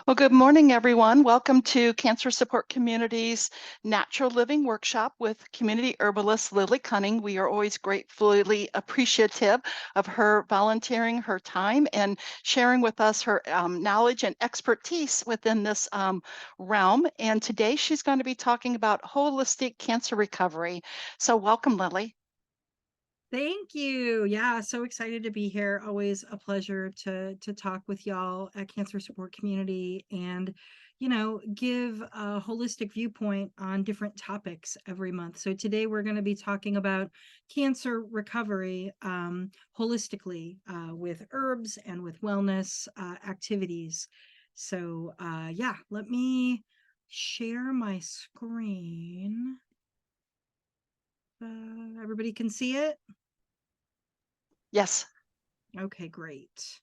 Well, good morning, everyone. Welcome to Cancer Support Community's Natural Living Workshop with community herbalist Lily Cunning. We are always gratefully appreciative of her volunteering her time and sharing with us her knowledge and expertise within this realm. And today she's going to be talking about holistic cancer recovery. So welcome, Lily. Thank you. Yeah, so excited to be here. Always a pleasure to talk with y'all at Cancer Support Community and, give a holistic viewpoint on different topics every month. So today we're going to be talking about cancer recovery holistically with herbs and with wellness activities. So yeah, let me share my screen. Everybody can see it? Yes. Okay, great.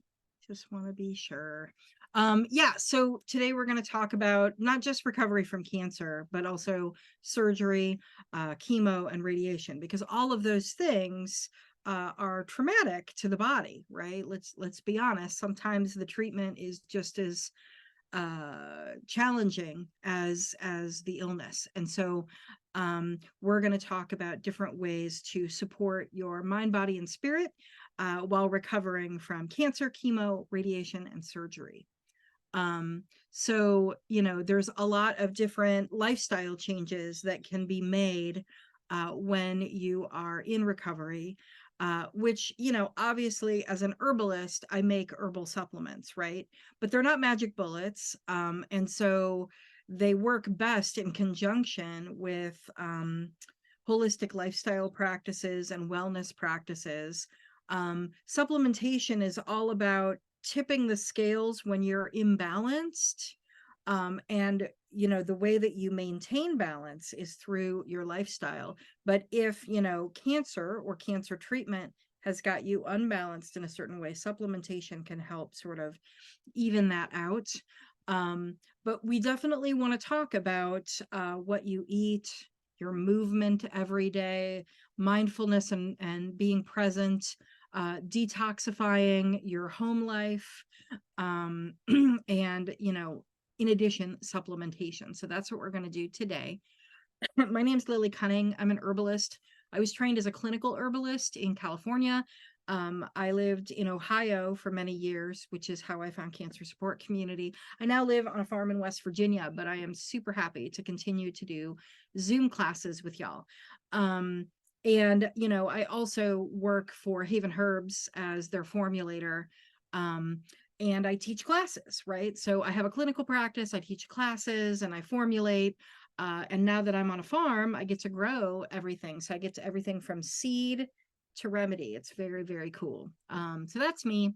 Just want to be sure. Yeah, so today we're going to talk about not just recovery from cancer, but also surgery, chemo, and radiation, because all of those things are traumatic to the body, right? Let's be honest. Sometimes the treatment is just as challenging as the illness, and so we're going to talk about different ways to support your mind, body, and spirit while recovering from cancer, chemo, radiation, and surgery. So, there's a lot of different lifestyle changes that can be made when you are in recovery, which, obviously, as an herbalist, I make herbal supplements, right? But they're not magic bullets. And so they work best in conjunction with holistic lifestyle practices and wellness practices. Supplementation is all about tipping the scales when you're imbalanced. And the way that you maintain balance is through your lifestyle. But if cancer or cancer treatment has got you unbalanced in a certain way, supplementation can help sort of even that out. But we definitely want to talk about what you eat, your movement every day, mindfulness and being present, detoxifying your home life, and in addition, supplementation. So that's what we're going to do today. My name's Lily Cunning. I'm an herbalist. I was trained as a clinical herbalist in California. I lived in Ohio for many years, which is how I found Cancer Support Community. I now live on a farm in West Virginia, but I am super happy to continue to do Zoom classes with y'all. And I also work for Haven Herbs as their formulator. And I teach classes, right? So I have a clinical practice, I teach classes, and I formulate. And now that I'm on a farm, I get to grow everything. So I get to everything from seed to remedy. It's very, very cool. So that's me.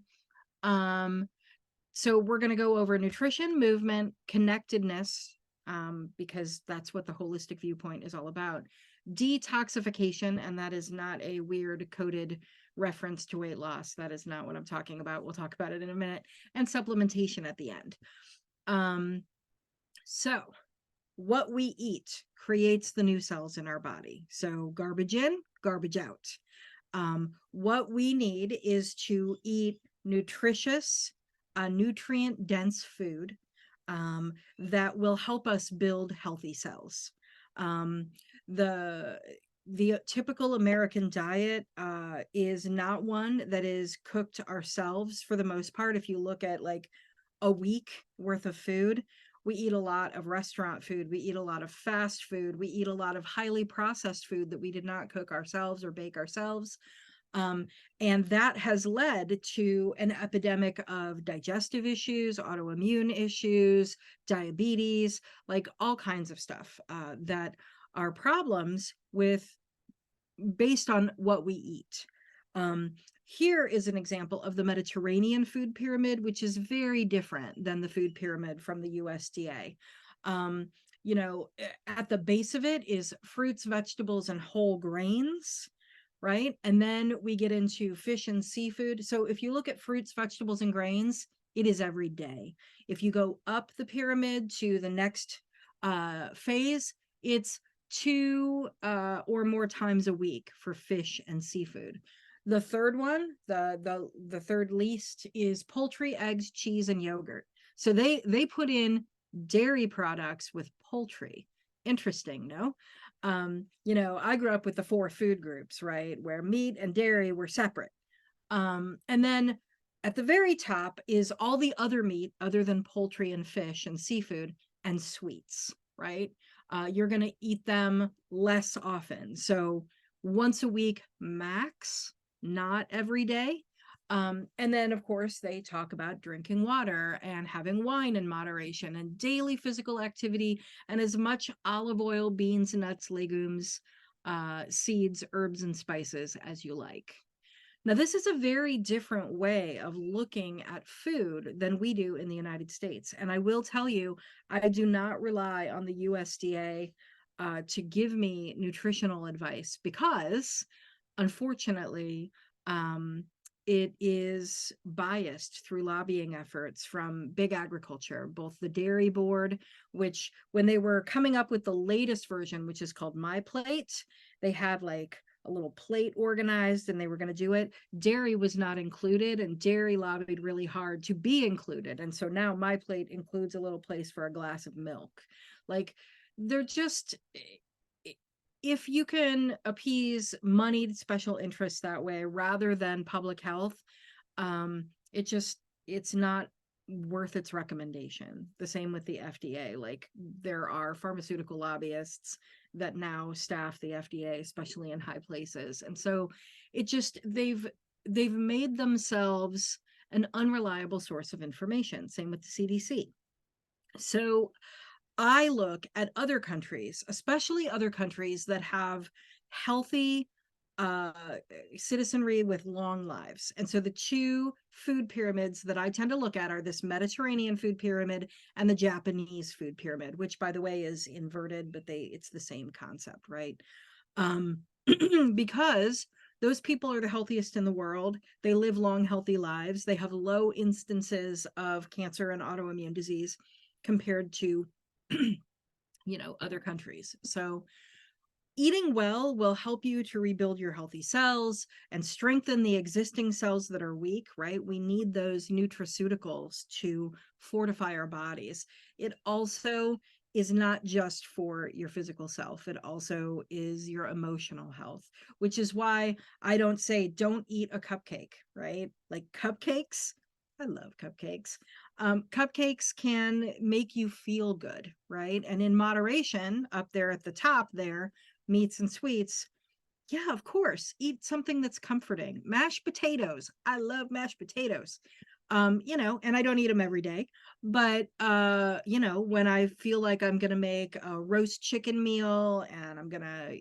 So we're going to go over nutrition, movement, connectedness, because that's what the holistic viewpoint is all about. Detoxification, and that is not a weird coded reference to weight loss. That is not what I'm talking about. We'll talk about it in a minute. And supplementation at the end. So what we eat creates the new cells in our body. So garbage in, garbage out. What we need is to eat nutritious, nutrient dense food that will help us build healthy cells. The typical American diet is not one that is cooked ourselves for the most part. If you look at like a week worth of food, we eat a lot of restaurant food, we eat a lot of fast food, we eat a lot of highly processed food that we did not cook ourselves or bake ourselves. And that has led to an epidemic of digestive issues, autoimmune issues, diabetes, like all kinds of stuff that are problems with based on what we eat. Here is an example of the Mediterranean food pyramid, which is very different than the food pyramid from the USDA. At the base of it is fruits, vegetables, and whole grains, right? And then we get into fish and seafood. So if you look at fruits, vegetables, and grains, it is every day. If you go up the pyramid to the next phase, it's 2 or more times a week for fish and seafood. The third one, the third least, is poultry, eggs, cheese, and yogurt. So they put in dairy products with poultry. Interesting, no? I grew up with the 4 food groups, right? Where meat and dairy were separate. And then at the very top is all the other meat other than poultry and fish and seafood and sweets, right? You're going to eat them less often. So once a week max, not every day. And then, of course, they talk about drinking water and having wine in moderation and daily physical activity and as much olive oil, beans, nuts, legumes, seeds, herbs, and spices as you like. Now, this is a very different way of looking at food than we do in the United States. And I will tell you, I do not rely on the USDA to give me nutritional advice because, unfortunately, um, it is biased through lobbying efforts from big agriculture, both the Dairy Board, which when they were coming up with the latest version, which is called My Plate, they had like a little plate organized and they were going to do it. Dairy was not included, and dairy lobbied really hard to be included. And so now My Plate includes a little place for a glass of milk. Like, they're just, if you can appease moneyed special interests that way rather than public health, it's not worth its recommendation. The same with the FDA. Like, there are pharmaceutical lobbyists that now staff the FDA, especially in high places. And so it just, they've made themselves an unreliable source of information. Same with the CDC. So I look at other countries, especially other countries that have healthy uh, citizenry with long lives. And so the 2 food pyramids that I tend to look at are this Mediterranean food pyramid and the Japanese food pyramid, which, by the way, is inverted, but it's the same concept, right? Um, because those people are the healthiest in the world. They live long, healthy lives. They have low instances of cancer and autoimmune disease compared to other countries. So eating well will help you to rebuild your healthy cells and strengthen the existing cells that are weak, right? We need those nutraceuticals to fortify our bodies. It also is not just for your physical self, it also is your emotional health, which is why I don't say don't eat a cupcake, right? Like, cupcakes, I love cupcakes. Cupcakes can make you feel good, right? And in moderation, up there at the top there, meats and sweets, yeah, of course, eat something that's comforting. Mashed potatoes, I love mashed potatoes. And I don't eat them every day, but when I feel like I'm gonna make a roast chicken meal and I'm gonna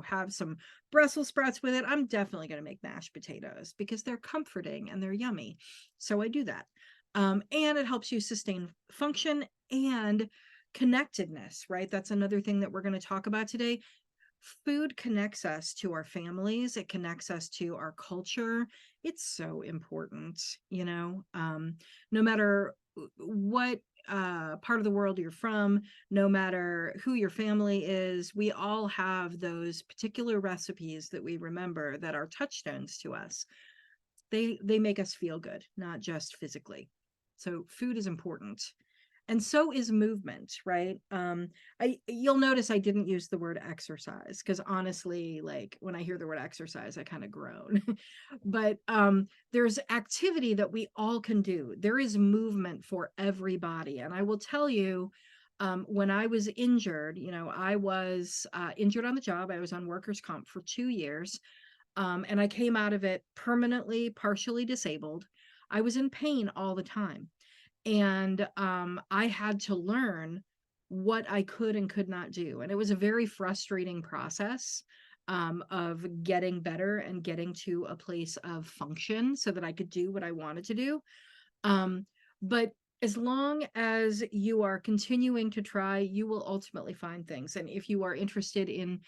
have some Brussels sprouts with it, I'm definitely gonna make mashed potatoes because they're comforting and they're yummy. So I do that. And it helps you sustain function and connectedness, right? That's another thing that we're going to talk about today. Food connects us to our families, it connects us to our culture. It's so important, no matter what part of the world you're from, no matter who your family is, we all have those particular recipes that we remember that are touchstones to us. They make us feel good, not just physically. So food is important, and so is movement, right? You'll notice I didn't use the word exercise because honestly, like, when I hear the word exercise, I kind of groan. But there's activity that we all can do. There is movement for everybody, and I will tell you, when I was injured, I was injured on the job. I was on workers' comp for 2 years. And I came out of it permanently, partially disabled. I was in pain all the time. And I had to learn what I could and could not do. And it was a very frustrating process of getting better and getting to a place of function so that I could do what I wanted to do. But as long as you are continuing to try, you will ultimately find things. And if you are interested in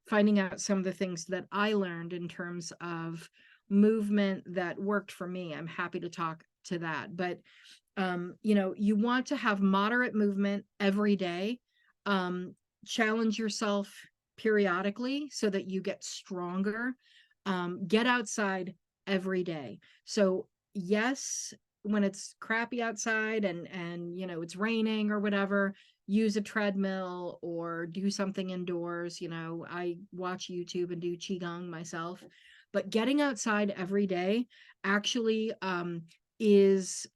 finding out some of the things that I learned in terms of movement that worked for me, I'm happy to talk to that. But you want to have moderate movement every day. Challenge yourself periodically so that you get stronger. Get outside every day. So yes, when it's crappy outside and it's raining or whatever, use a treadmill or do something indoors. I watch YouTube and do qigong myself, but getting outside every day actually is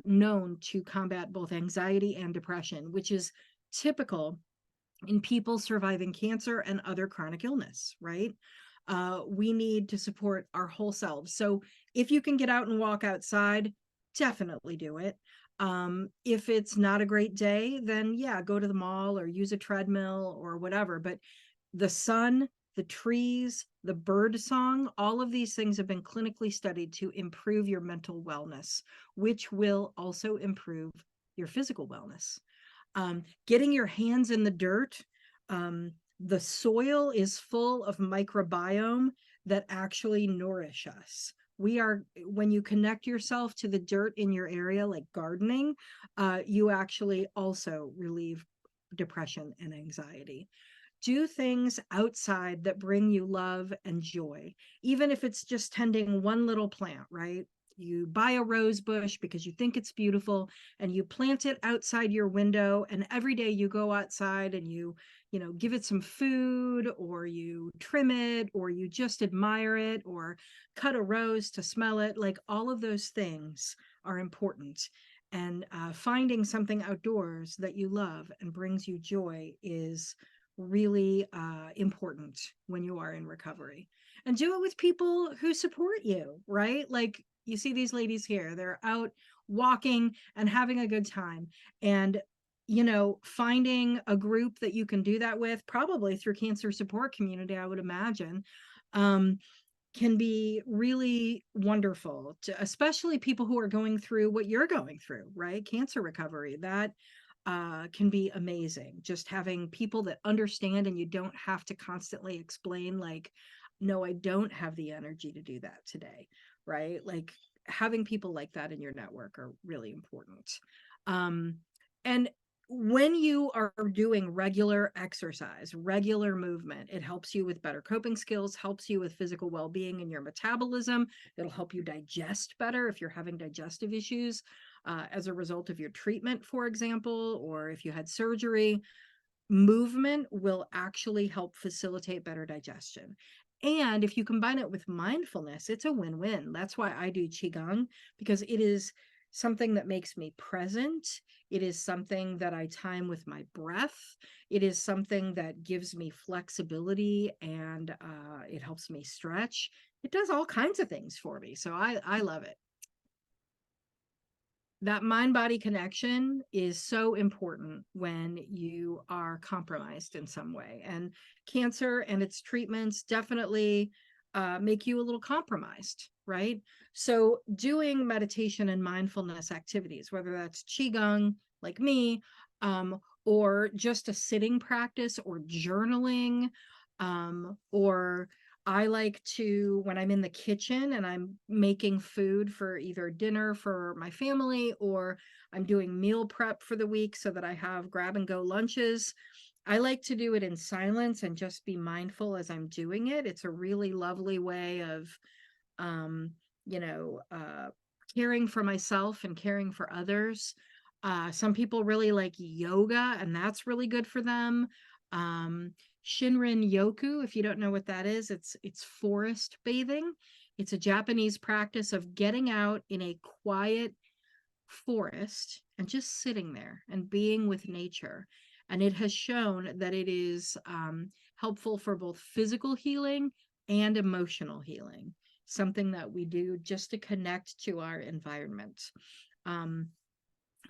known to combat both anxiety and depression, which is typical in people surviving cancer and other chronic illness, right? We need to support our whole selves. So if you can get out and walk outside, definitely do it. If it's not a great day, then yeah, go to the mall or use a treadmill or whatever. But the sun, the trees, the bird song, all of these things have been clinically studied to improve your mental wellness, which will also improve your physical wellness. Getting your hands in the dirt. The soil is full of microbiome that actually nourish us. When you connect yourself to the dirt in your area, like gardening, you actually also relieve depression and anxiety. Do things outside that bring you love and joy, even if it's just tending one little plant, right? You buy a rose bush because you think it's beautiful and you plant it outside your window, and every day you go outside and you give it some food, or you trim it, or you just admire it, or cut a rose to smell it. Like, all of those things are important. And finding something outdoors that you love and brings you joy is really important when you are in recovery. And do it with people who support you, right? Like, you see these ladies here, they're out walking and having a good time. And finding a group that you can do that with, probably through cancer support community, I would imagine, um, can be really wonderful to, especially people who are going through what you're going through, right? Cancer recovery, that can be amazing. Just having people that understand, and you don't have to constantly explain, like, no, I don't have the energy to do that today, right? Like, having people like that in your network are really important. And when you are doing regular exercise, regular movement, it helps you with better coping skills, helps you with physical well-being and your metabolism. It'll help you digest better if you're having digestive issues as a result of your treatment, for example, or if you had surgery. Movement will actually help facilitate better digestion. And if you combine it with mindfulness, it's a win-win. That's why I do Qigong, because it is something that makes me present. It is something that I time with my breath. It is something that gives me flexibility, and it helps me stretch. It does all kinds of things for me. So I love it. That mind body connection is so important when you are compromised in some way. And cancer and its treatments definitely make you a little compromised, right? So, doing meditation and mindfulness activities, whether that's Qigong, like me, or just a sitting practice, or journaling, or I like to, when I'm in the kitchen and I'm making food for either dinner for my family, or I'm doing meal prep for the week so that I have grab and go lunches, I like to do it in silence and just be mindful as I'm doing it. It's a really lovely way of, um, you know, uh, caring for myself and caring for others. Some people really like yoga, and that's really good for them. Um, Shinrin yoku, if you don't know what that is, it's forest bathing. It's a Japanese practice of getting out in a quiet forest and just sitting there and being with nature. And it has shown that it is helpful for both physical healing and emotional healing, something that we do just to connect to our environment. Um,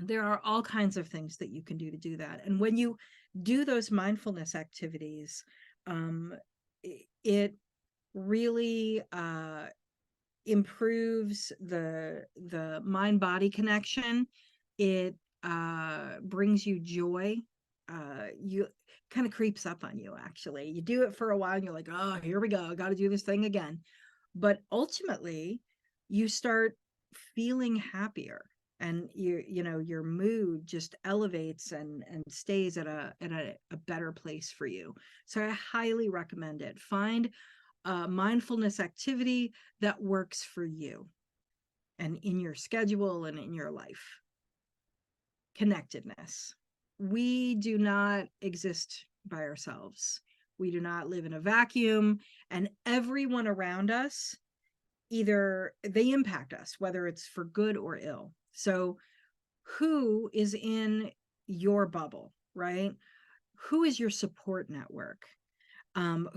there are all kinds of things that you can do to do that. And when you do those mindfulness activities, um, it really improves the mind body connection. It brings you joy. You kind of creeps up on you, actually. You do it for a while and you're like, oh, here we go, I got to do this thing again. But ultimately, you start feeling happier, and your mood just elevates and stays at a better place for you. So I highly recommend it. Find a mindfulness activity that works for you. and in your schedule and in your life. Connectedness. We do not exist by ourselves. We do not live in a vacuum, and everyone around us, either they impact us, whether it's for good or ill. So who is in your bubble, right? Who is your support network?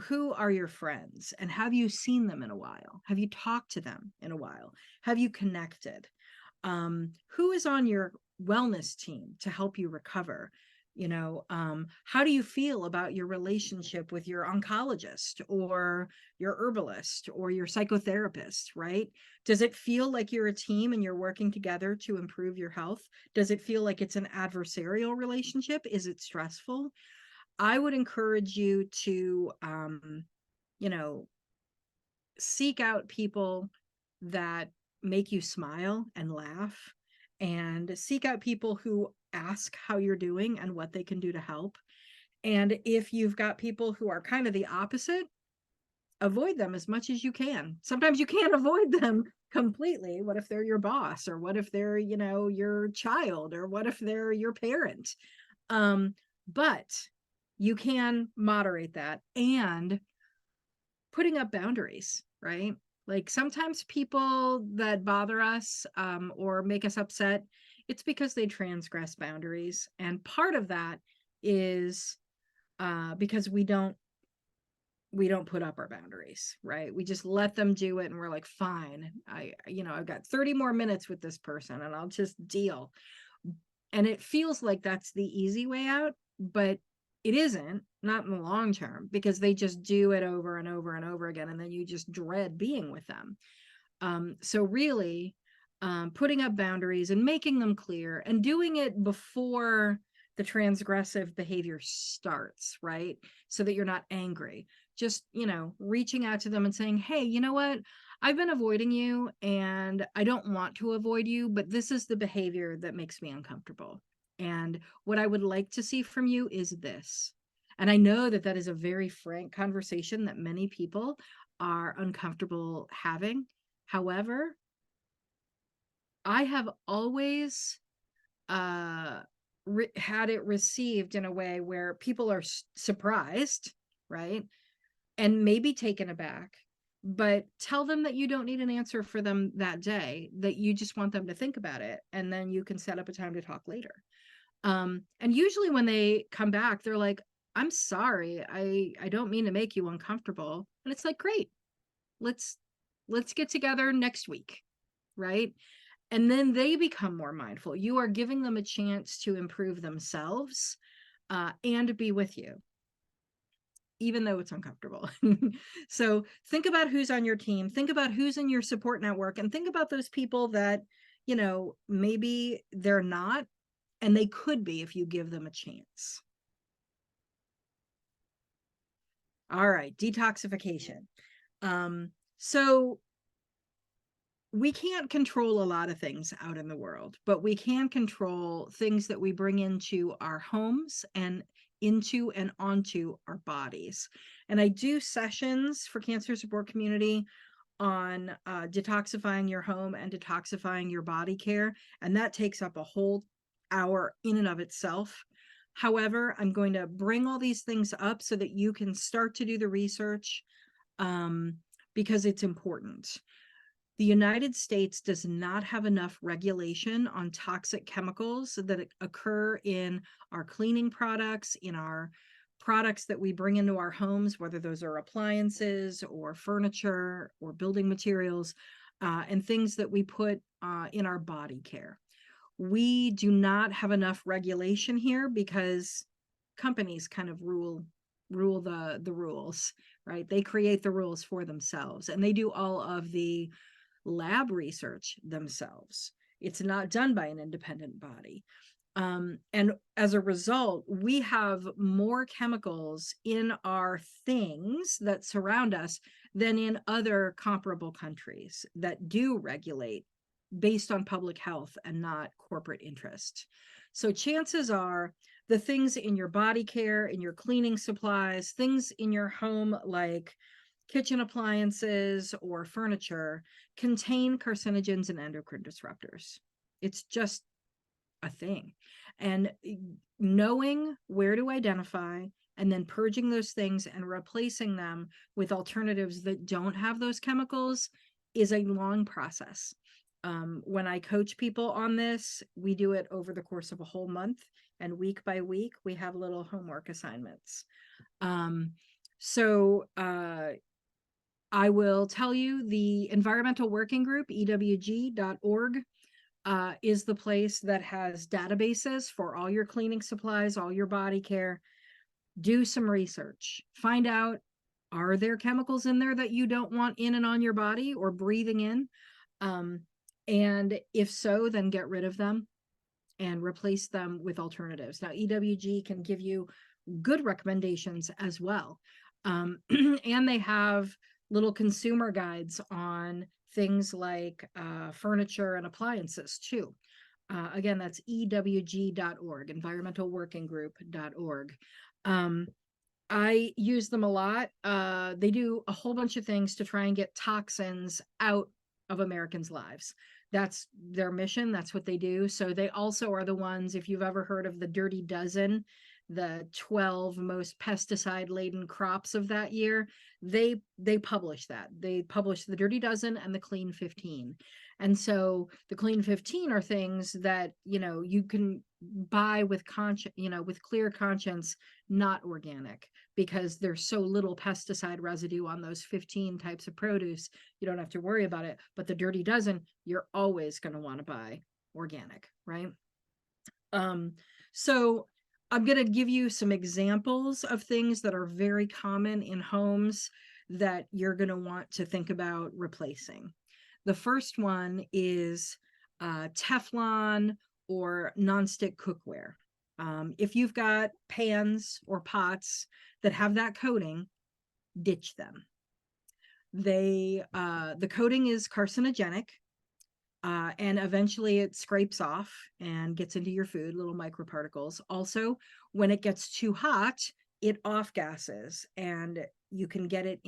Who are your friends, and have you seen them in a while? Have you talked to them in a while? Have you connected? Who is on your wellness team to help you recover? How do you feel about your relationship with your oncologist or your herbalist or your psychotherapist, right? Does it feel like you're a team and you're working together to improve your health? Does it feel like it's an adversarial relationship? Is it stressful? I would encourage you to, you know, seek out people that make you smile and laugh, and seek out people who ask how you're doing and what they can do to help. And if you've got people who are kind of the opposite, avoid them as much as you can. Sometimes you can't avoid them completely. What if they're your boss, or what if they're, your child, or what if they're your parent? But you can moderate that, and putting up boundaries, right? Like sometimes people that bother us, or make us upset, it's because they transgress boundaries. And part of that is because we don't put up our boundaries, right? We just let them do it, and we're like, fine, I've got 30 more minutes with this person and I'll just deal. And it feels like that's the easy way out, but it isn't, not in the long term, because they just do it over and over and over again, and then you just dread being with them. So really, putting up boundaries and making them clear, and doing it before the transgressive behavior starts, right? So that you're not angry. Just, reaching out to them and saying, hey, you know what? I've been avoiding you, and I don't want to avoid you, but this is the behavior that makes me uncomfortable. And what I would like to see from you is this. And I know that that is a very frank conversation that many people are uncomfortable having. However, I have always had it received in a way where people are surprised, right? And maybe taken aback, but tell them that you don't need an answer for them that day, that you just want them to think about it, and then you can set up a time to talk later. And usually when they come back, they're like, I'm sorry, I don't mean to make you uncomfortable. And it's like, great, let's get together next week, right? And then they become more mindful. You are giving them a chance to improve themselves, and be with you, even though it's uncomfortable. So think about who's on your team, think about who's in your support network, and think about those people that, maybe they're not, and they could be if you give them a chance. All right, detoxification. So we can't control a lot of things out in the world, but we can control things that we bring into our homes and into and onto our bodies. And I do sessions for Cancer Support Community on detoxifying your home and detoxifying your body care, and that takes up a whole hour in and of itself. However, I'm going to bring all these things up so that you can start to do the research, because it's important. The United States does not have enough regulation on toxic chemicals that occur in our cleaning products, in our products that we bring into our homes, whether those are appliances or furniture or building materials, and things that we put in our body care. We do not have enough regulation here because companies kind of rule the rules, right? They create the rules for themselves, and they do all of the lab research themselves. It's not done by an independent body. And as a result, we have more chemicals in our things that surround us than in other comparable countries that do regulate based on public health and not corporate interest. So chances are the things in your body care, in your cleaning supplies, things in your home like kitchen appliances or furniture contain carcinogens and endocrine disruptors. It's just a thing. And knowing where to identify and then purging those things and replacing them with alternatives that don't have those chemicals is a long process. When I coach people on this, we do it over the course of a whole month, and week by week, we have little homework assignments. So I will tell you the Environmental Working Group, ewg.org, is the place that has databases for all your cleaning supplies, all your body care. Do some research. Find out, are there chemicals in there that you don't want in and on your body or breathing in? And if so, then get rid of them and replace them with alternatives. Now, EWG can give you good recommendations as well. And they have little consumer guides on things like furniture and appliances too. Again, that's ewg.org, environmentalworkinggroup.org. I use them a lot. They do a whole bunch of things to try and get toxins out of Americans' lives. That's their mission. That's what they do. So they also are the ones, if you've ever heard of the Dirty Dozen, the 12 most pesticide laden crops of that year, they publish that. They publish the Dirty Dozen and the Clean 15. And so the Clean 15 are things that, you can buy with with clear conscience, not organic, because there's so little pesticide residue on those 15 types of produce. You don't have to worry about it. But the Dirty Dozen, you're always going to want to buy organic, right? So I'm going to give you some examples of things that are very common in homes that you're going to want to think about replacing. The first one is Teflon or nonstick cookware. If you've got pans or pots that have that coating, ditch them. The coating is carcinogenic, and eventually it scrapes off and gets into your food, little microparticles. Also, when it gets too hot, it off gases and you can get it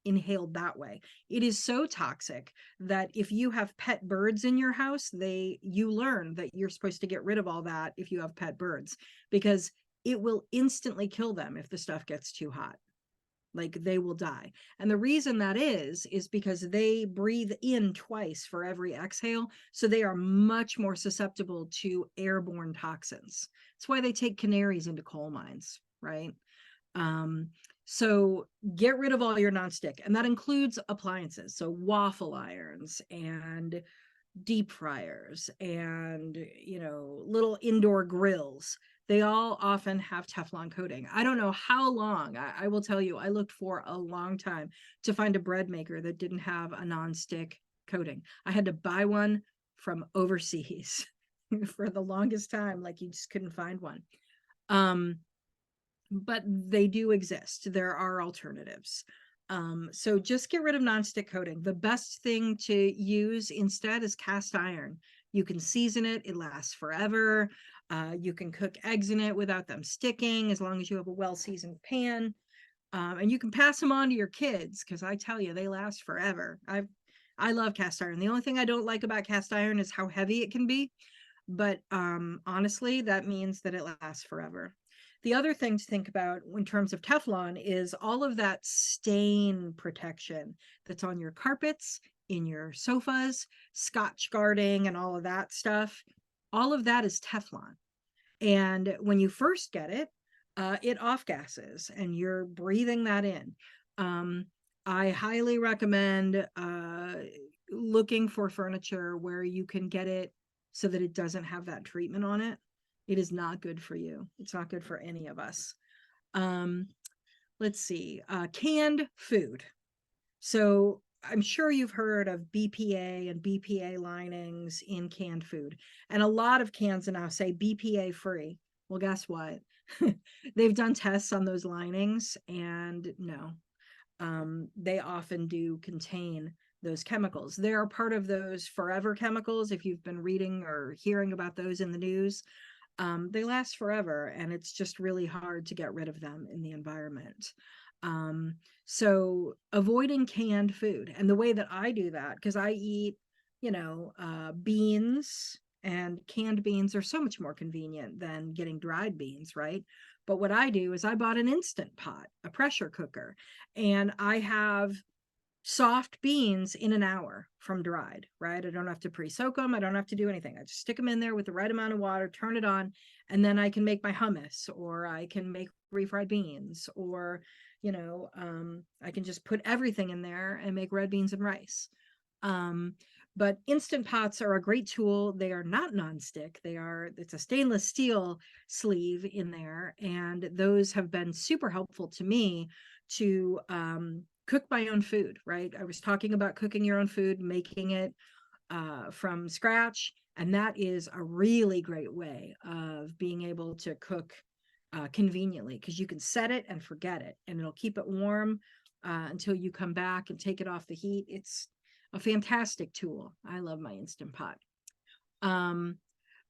inhaled that way. It is so toxic that if you have pet birds in your house, you learn that you're supposed to get rid of all that if you have pet birds, because it will instantly kill them if the stuff gets too hot. Like, they will die. And the reason that is because they breathe in twice for every exhale. So they are much more susceptible to airborne toxins. That's why they take canaries into coal mines, right? So get rid of all your nonstick, and that includes appliances. So waffle irons and deep fryers and, little indoor grills. They all often have Teflon coating. I don't know how long, I will tell you, I looked for a long time to find a bread maker that didn't have a nonstick coating. I had to buy one from overseas for the longest time. Like, you just couldn't find one. But they do exist. There are alternatives. So just get rid of nonstick coating. The best thing to use instead is cast iron. You can season it. It lasts forever. You can cook eggs in it without them sticking, as long as you have a well-seasoned pan. And you can pass them on to your kids, because I tell you, they last forever. I love cast iron. The only thing I don't like about cast iron is how heavy it can be. But honestly, that means that it lasts forever. The other thing to think about in terms of Teflon is all of that stain protection that's on your carpets, in your sofas, Scotch guarding, and all of that stuff. All of that is Teflon. And when you first get it, it off gases and you're breathing that in. I highly recommend looking for furniture where you can get it so that it doesn't have that treatment on it. It is not good for you. It's not good for any of us. Let's see, canned food. So I'm sure you've heard of BPA and BPA linings in canned food. And a lot of cans now say BPA free. Well, guess what? They've done tests on those linings, and no, they often do contain those chemicals. They are part of those forever chemicals. If you've been reading or hearing about those in the news, they last forever, and it's just really hard to get rid of them in the environment. So avoiding canned food. And the way that I do that, because I eat, beans, and canned beans are so much more convenient than getting dried beans, right? But what I do is I bought an instant pot, a pressure cooker, and I have soft beans in an hour from dried, right? I don't have to pre-soak them. I don't have to do anything. I just stick them in there with the right amount of water, turn it on, and then I can make my hummus, or I can make refried beans, or, I can just put everything in there and make red beans and rice. Um, but instant pots are a great tool. They are not nonstick. It's a stainless steel sleeve in there. And those have been super helpful to me to cook my own food, right? I was talking about cooking your own food, making it from scratch. And that is a really great way of being able to cook conveniently, because you can set it and forget it, and it'll keep it warm until you come back and take it off the heat. It's a fantastic tool. I love my Instant Pot. Um,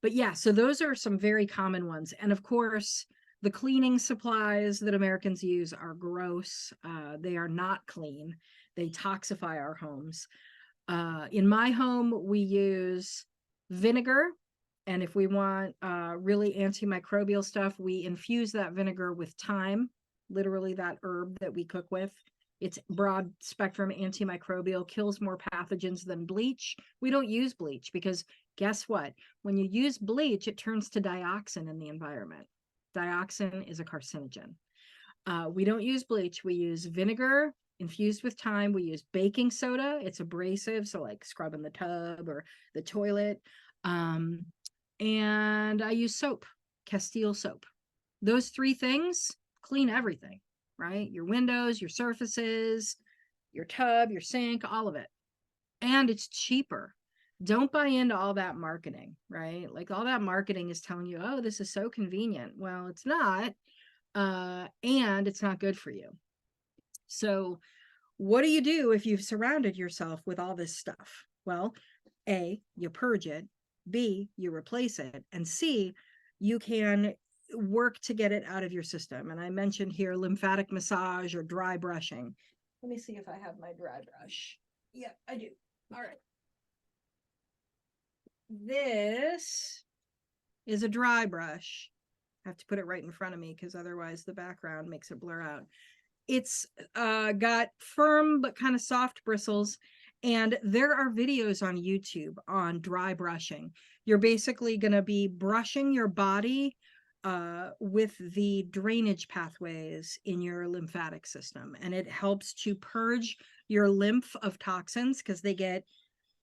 but yeah, so those are some very common ones. And of course, the cleaning supplies that Americans use are gross. They are not clean. They toxify our homes. In my home, we use vinegar. And if we want really antimicrobial stuff, we infuse that vinegar with thyme, literally that herb that we cook with. It's broad spectrum antimicrobial, kills more pathogens than bleach. We don't use bleach because guess what? When you use bleach, it turns to dioxin in the environment. Dioxin is a carcinogen. We don't use bleach. We use vinegar infused with thyme. We use baking soda. It's abrasive, so like scrubbing the tub or the toilet. And I use soap, Castile soap. Those three things clean everything, right? Your windows, your surfaces, your tub, your sink, all of it. And it's cheaper. Don't buy into all that marketing, right? Like all that marketing is telling you, oh, this is so convenient. Well, it's not. And it's not good for you. So, what do you do if you've surrounded yourself with all this stuff? Well, A, you purge it. B, you replace it. And C, you can work to get it out of your system. And I mentioned here lymphatic massage or dry brushing. Let me see if I have my dry brush. Yeah, I do. All right. This is a dry brush. I have to put it right in front of me because otherwise the background makes it blur out. It's got firm but kind of soft bristles. And there are videos on YouTube on dry brushing. You're basically going to be brushing your body with the drainage pathways in your lymphatic system. And it helps to purge your lymph of toxins because they get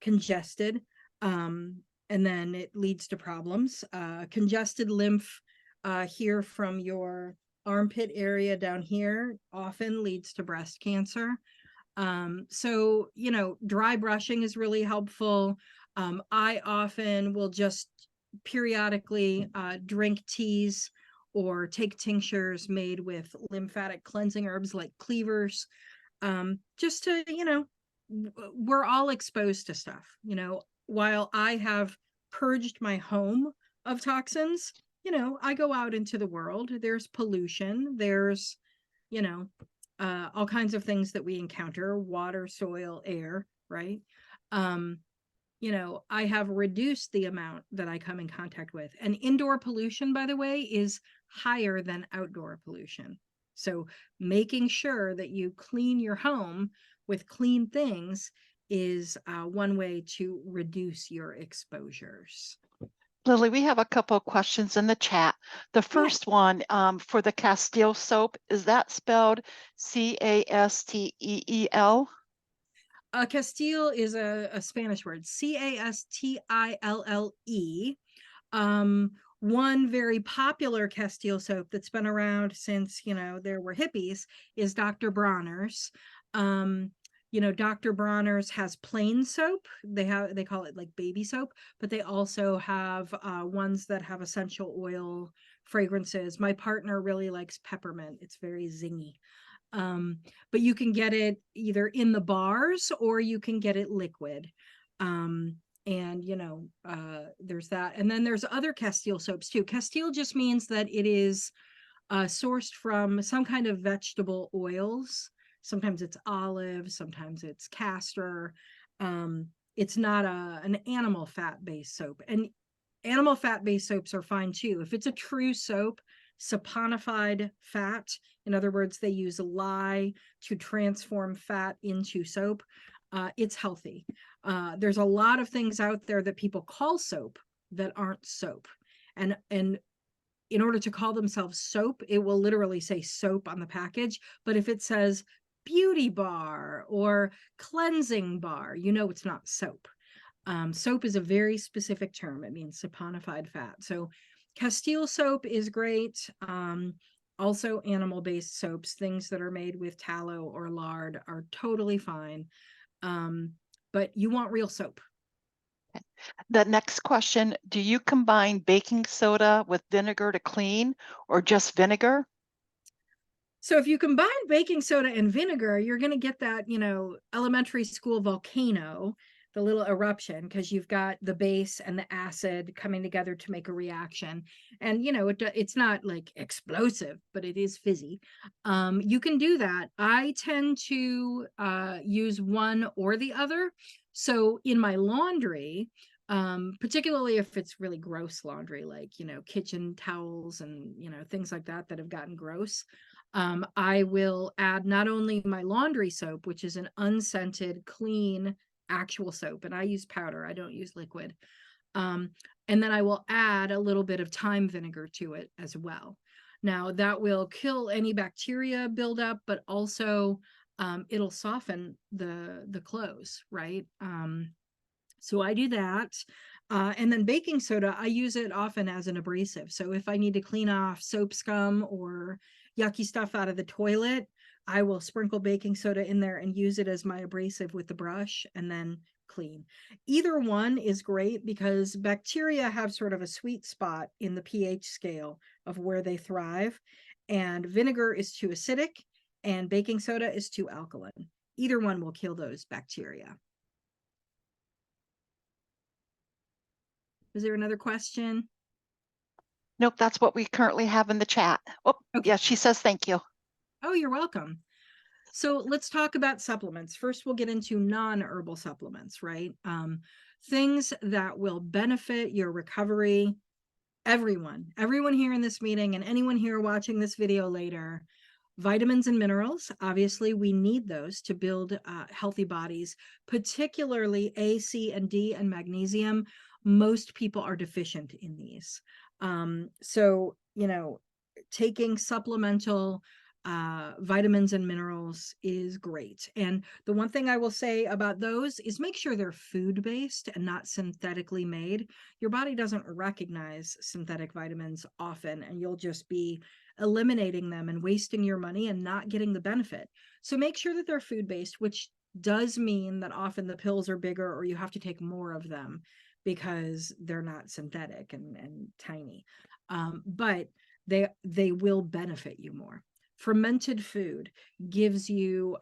congested. And then it leads to problems. Congested lymph here from your armpit area down here often leads to breast cancer. So, dry brushing is really helpful. I often will just periodically drink teas or take tinctures made with lymphatic cleansing herbs like cleavers, just to, we're all exposed to stuff. While I have purged my home of toxins, I go out into the world. There's pollution. There's, all kinds of things that we encounter, water, soil, air, right? I have reduced the amount that I come in contact with. And indoor pollution, by the way, is higher than outdoor pollution. So making sure that you clean your home with clean things is one way to reduce your exposures. Lily, we have a couple of questions in the chat. The first one for the Castile soap, is that spelled Casteel? Castile is a Spanish word, Castille. One very popular Castile soap that's been around since, there were hippies is Dr. Bronner's. Dr. Bronner's has plain soap. They call it like baby soap, but they also have ones that have essential oil fragrances. My partner really likes peppermint. It's very zingy. But you can get it either in the bars or you can get it liquid. And there's that. And then there's other Castile soaps too. Castile just means that it is sourced from some kind of vegetable oils. Sometimes it's olive, sometimes it's castor. It's not an animal fat based soap. And animal fat based soaps are fine too. If it's a true soap, saponified fat, in other words, they use lye to transform fat into soap, it's healthy. There's a lot of things out there that people call soap that aren't soap. And in order to call themselves soap, it will literally say soap on the package. But if it says beauty bar or cleansing bar, you know it's not soap. Soap is a very specific term. It means saponified fat. So Castile soap is great. Also, animal-based soaps, things that are made with tallow or lard, are totally fine. But you want real soap. The next question, do you combine baking soda with vinegar to clean or just vinegar? So if you combine baking soda and vinegar, you're going to get that, elementary school volcano, the little eruption, because you've got the base and the acid coming together to make a reaction. And, it's not like explosive, but it is fizzy. You can do that. I tend to use one or the other. So in my laundry, particularly if it's really gross laundry, like, kitchen towels and, things like that have gotten gross. I will add not only my laundry soap, which is an unscented, clean, actual soap, and I use powder, I don't use liquid. Um, and then I will add a little bit of thyme vinegar to it as well. Now, that will kill any bacteria buildup, but also it'll soften the clothes, right? So I do that. And then baking soda, I use it often as an abrasive. So if I need to clean off soap scum or yucky stuff out of the toilet, I will sprinkle baking soda in there and use it as my abrasive with the brush and then clean. Either one is great because bacteria have sort of a sweet spot in the pH scale of where they thrive. And vinegar is too acidic and baking soda is too alkaline. Either one will kill those bacteria. Is there another question? Nope, that's what we currently have in the chat. Oh, Okay. yeah, she says thank you. Oh, you're welcome. So let's talk about supplements. First, we'll get into non-herbal supplements, right? Things that will benefit your recovery. Everyone here in this meeting and anyone here watching this video later, vitamins and minerals. Obviously, we need those to build healthy bodies, particularly A, C, and D, and magnesium. Most people are deficient in these. So, taking supplemental vitamins and minerals is great. And the one thing I will say about those is make sure they're food based and not synthetically made. Your body doesn't recognize synthetic vitamins often, and you'll just be eliminating them and wasting your money and not getting the benefit. So make sure that they're food based, which does mean that often the pills are bigger or you have to take more of them because they're not synthetic and tiny. But they will benefit you more. Fermented food gives you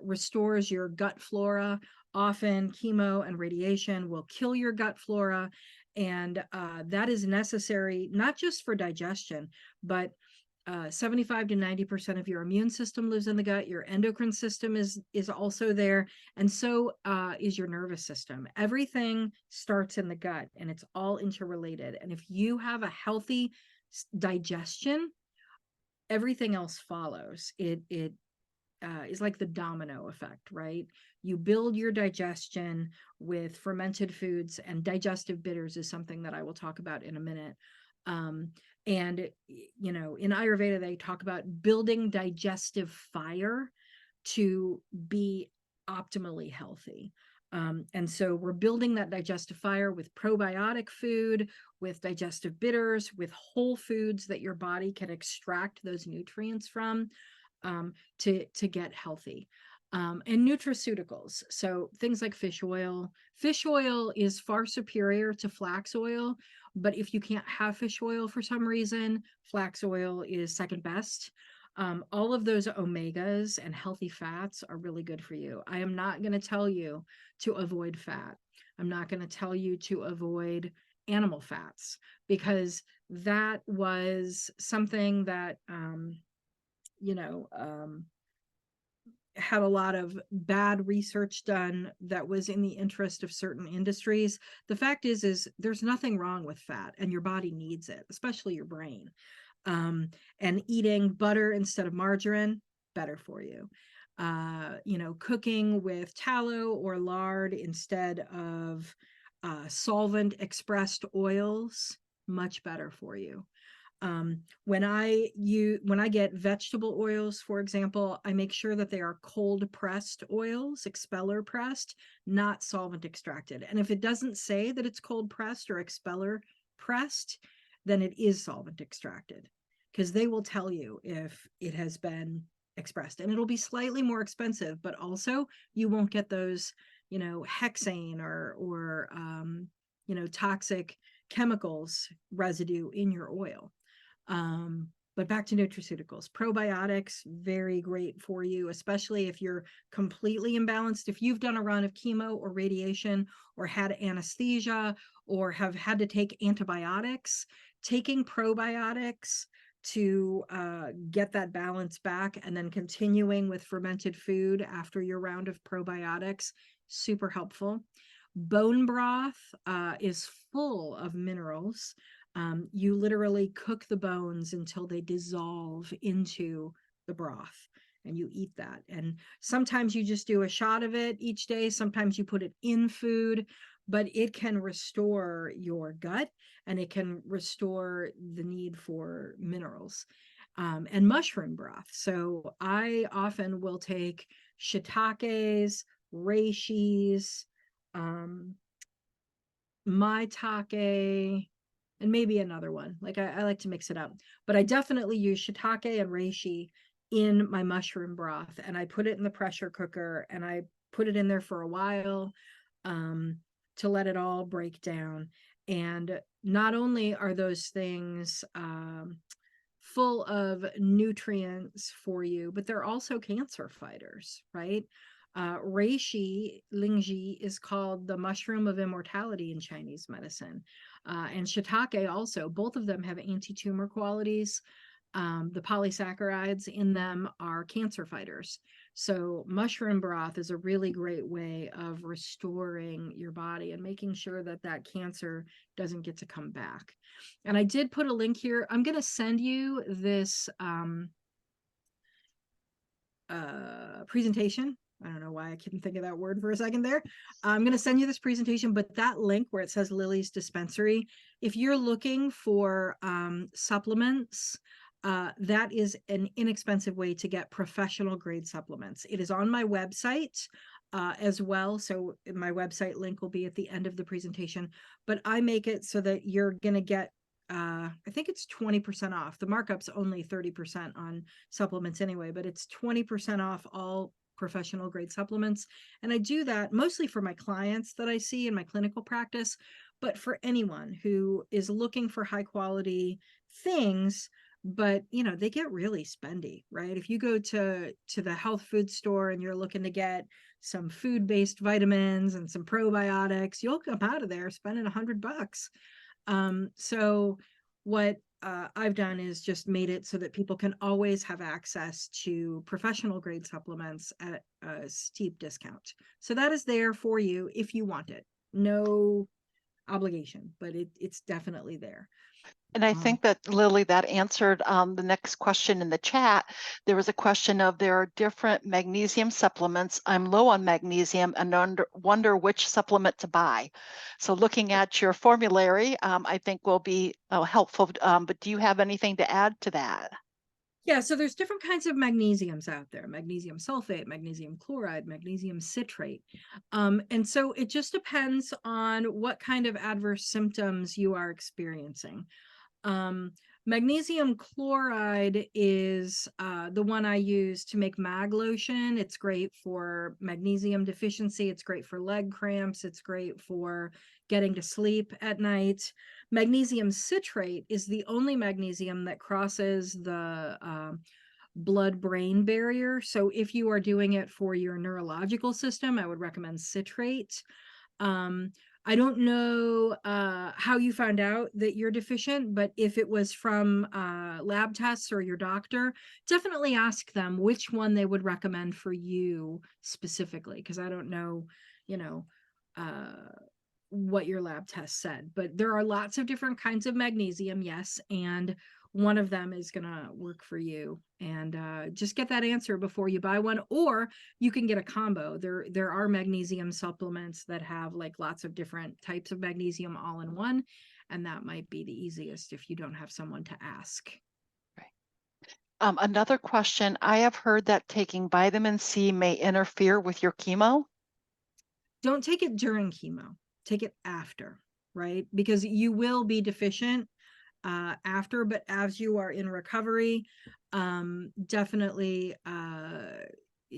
restores your gut flora. Often chemo and radiation will kill your gut flora, and that is necessary not just for digestion, but 75 to 90% of your immune system lives in the gut. Your endocrine system is also there, and so is your nervous system. Everything starts in the gut, and it's all interrelated. And if you have a healthy digestion, everything else follows. It is like the domino effect, right? You build your digestion with fermented foods, and digestive bitters is something that I will talk about in a minute. And in Ayurveda, they talk about building digestive fire to be optimally healthy. And so we're building that digestive fire with probiotic food, with digestive bitters, with whole foods that your body can extract those nutrients from, to get healthy. And nutraceuticals. So things like fish oil. Fish oil is far superior to flax oil, but if you can't have fish oil for some reason, flax oil is second best. All of those omegas and healthy fats are really good for you. I am not going to tell you to avoid fat. I'm not going to tell you to avoid animal fats, because that was something that, you know, had a lot of bad research done that was in the interest of certain industries. The fact is there's nothing wrong with fat, and your body needs it, especially your brain. And eating butter instead of margarine, better for you. Cooking with tallow or lard instead of solvent expressed oils, much better for you. When I get vegetable oils, for example, I make sure that they are cold pressed oils, expeller pressed, not solvent extracted. And if it doesn't say that it's cold pressed or expeller pressed, then it is solvent extracted, because they will tell you if it has been expressed, and it'll be slightly more expensive, but also you won't get those, hexane or toxic chemicals residue in your oil. But back to nutraceuticals. Probiotics, very great for you, especially if you're completely imbalanced. If you've done a run of chemo or radiation or had anesthesia or have had to take antibiotics, taking probiotics to get that balance back, and then continuing with fermented food after your round of probiotics, super helpful. Bone broth is full of minerals. You literally cook the bones until they dissolve into the broth, and you eat that. And sometimes you just do a shot of it each day. Sometimes you put it in food, but it can restore your gut, and it can restore the need for minerals. And mushroom broth. So I often will take shiitakes, reishis, maitake, and maybe another one. Like I like to mix it up, but I definitely use shiitake and reishi in my mushroom broth, and I put it in the pressure cooker, and I put it in there for a while, to let it all break down. And not only are those things full of nutrients for you, but they're also cancer fighters, right? Reishi, Lingji, is called the mushroom of immortality in Chinese medicine. And shiitake also, both of them have anti-tumor qualities. The polysaccharides in them are cancer fighters. So mushroom broth is a really great way of restoring your body and making sure that that cancer doesn't get to come back. And I did put a link here. I'm going to send you this presentation. I don't know why I couldn't think of that word for a second there. I'm going to send you this presentation, but that link where it says Lily's Dispensary, if you're looking for supplements, that is an inexpensive way to get professional grade supplements. It is on my website as well. So my website link will be at the end of the presentation, but I make it so that you're going to get I think it's 20% off. The markup's only 30% on supplements anyway, but it's 20% off all professional grade supplements. And I do that mostly for my clients that I see in my clinical practice, but for anyone who is looking for high quality things, but they get really spendy, right? If you go to the health food store and you're looking to get some food-based vitamins and some probiotics, you'll come out of there spending $100. So what I've done is just made it so that people can always have access to professional grade supplements at a steep discount. So that is there for you if you want it. No obligation, but it's definitely there. And I think that, Lily, that answered the next question in the chat. There was a question of there are different magnesium supplements. I'm low on magnesium and wonder which supplement to buy. So looking at your formulary, I think will be helpful. But do you have anything to add to that? Yeah, so there's different kinds of magnesiums out there: magnesium sulfate, magnesium chloride, magnesium citrate. And so it just depends on what kind of adverse symptoms you are experiencing. Magnesium chloride is the one I use to make mag lotion. It's great for magnesium deficiency. It's great for leg cramps. It's great for getting to sleep at night. Magnesium citrate is the only magnesium that crosses the blood-brain barrier. So if you are doing it for your neurological system, I would recommend citrate. I don't know how you found out that you're deficient, but if it was from lab tests or your doctor, definitely ask them which one they would recommend for you specifically, because I don't know, you know, uh, what your lab test said. But there are lots of different kinds of magnesium, yes, and one of them is going to work for you. And just get that answer before you buy one, or you can get a combo. There are magnesium supplements that have like lots of different types of magnesium all in one, and that might be the easiest if you don't have someone to ask. Right. Another question, I have heard that taking vitamin C may interfere with your chemo. Don't take it during chemo, take it after, right? Because you will be deficient after, but as you are in recovery, definitely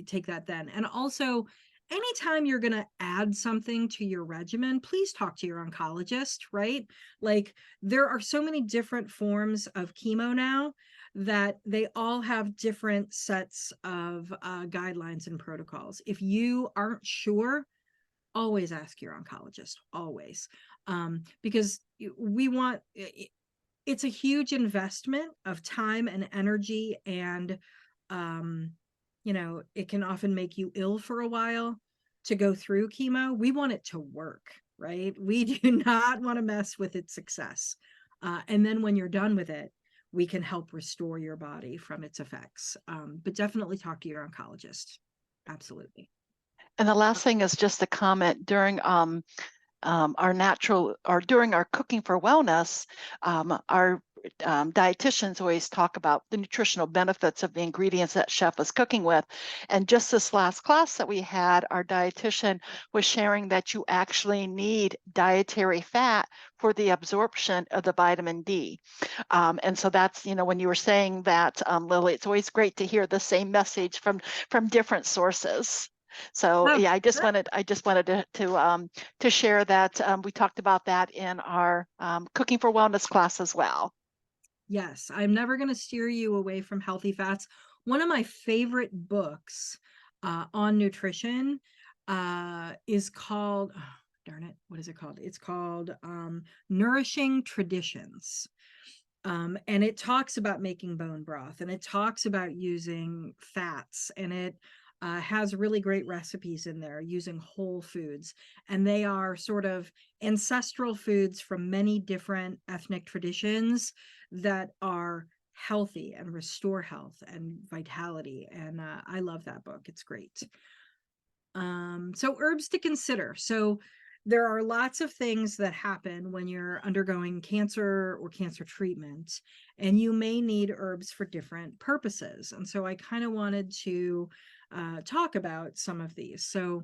take that then. And also, anytime you're going to add something to your regimen, please talk to your oncologist, right? Like, there are so many different forms of chemo now that they all have different sets of guidelines and protocols. If you aren't sure, always ask your oncologist, always. Because we want, it's a huge investment of time and energy, and um it can often make you ill for a while to go through chemo. We want it to work, right? We do not want to mess with its success. And then when you're done with it, we can help restore your body from its effects. But definitely talk to your oncologist. Absolutely. And the last thing is just a comment during our natural or during our cooking for wellness, our dietitians always talk about the nutritional benefits of the ingredients that chef is cooking with. And just this last class that we had, our dietitian was sharing that you actually need dietary fat for the absorption of the vitamin D. And so that's, when you were saying that, Lily, it's always great to hear the same message from different sources. So Oh, yeah, sure. I just wanted to share that. We talked about that in our cooking for wellness class as well. Yes, I'm never going to steer you away from healthy fats. One of my favorite books on nutrition is called, oh, darn it, what is it called? It's called Nourishing Traditions. And it talks about making bone broth, and it talks about using fats, and it has really great recipes in there using whole foods. And they are sort of ancestral foods from many different ethnic traditions that are healthy and restore health and vitality. And I love that book. It's great. So herbs to consider. So there are lots of things that happen when you're undergoing cancer or cancer treatment, and you may need herbs for different purposes. And so I kind of wanted to talk about some of these. So,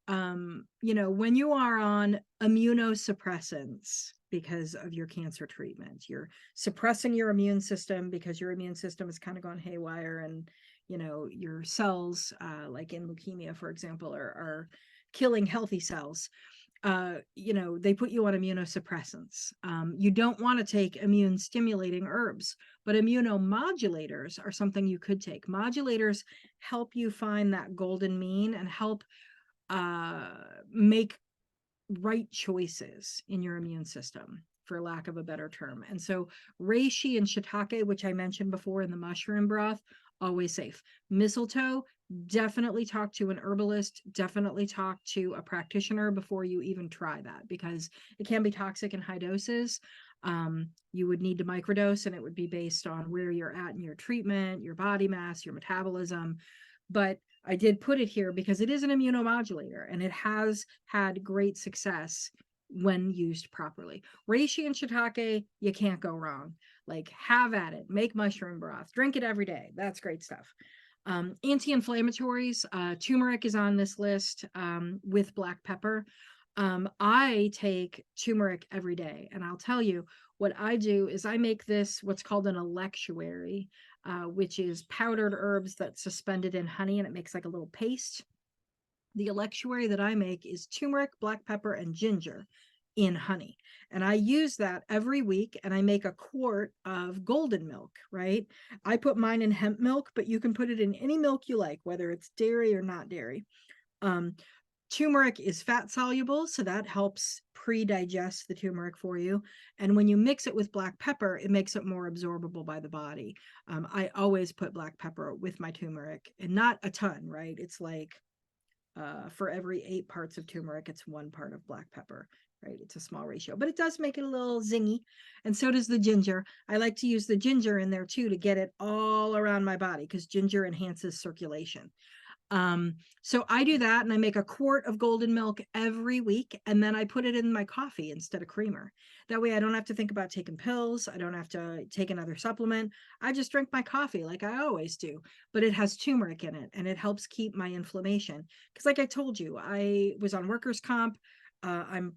when you are on immunosuppressants because of your cancer treatment, you're suppressing your immune system because your immune system has kind of gone haywire, and your cells, like in leukemia, for example, are killing healthy cells. They put you on immunosuppressants. You don't want to take immune stimulating herbs, but immunomodulators are something you could take. Modulators help you find that golden mean and help make right choices in your immune system, for lack of a better term. And so reishi and shiitake, which I mentioned before in the mushroom broth, always safe. Mistletoe, definitely talk to an herbalist, definitely talk to a practitioner before you even try that, because it can be toxic in high doses. You would need to microdose, and it would be based on where you're at in your treatment, your body mass, your metabolism. But I did put it here because it is an immunomodulator, and it has had great success when used properly. Reishi and shiitake, you can't go wrong. Like, have at it, make mushroom broth, drink it every day. That's great stuff. Anti-inflammatories, turmeric is on this list with black pepper. I take turmeric every day, and I'll tell you what I do is I make this what's called an electuary, which is powdered herbs that's suspended in honey, and it makes like a little paste. The electuary that I make is turmeric, black pepper, and ginger in honey. And I use that every week, and I make a quart of golden milk, right? I put mine in hemp milk, but you can put it in any milk you like, whether it's dairy or not dairy. Um, Turmeric is fat soluble, so that helps pre-digest the turmeric for you. And when you mix it with black pepper, it makes it more absorbable by the body. I always put black pepper with my turmeric, and not a ton, right? It's like for every 8 parts of turmeric, it's 1 part of black pepper, right? It's a small ratio, but it does make it a little zingy. And so does the ginger. I like to use the ginger in there too to get it all around my body because ginger enhances circulation. So I do that and I make a quart of golden milk every week and then I put it in my coffee instead of creamer. That way I don't have to think about taking pills. I don't have to take another supplement. I just drink my coffee like I always do, but it has turmeric in it and it helps keep my inflammation. Because like I told you, I was on workers' comp. I'm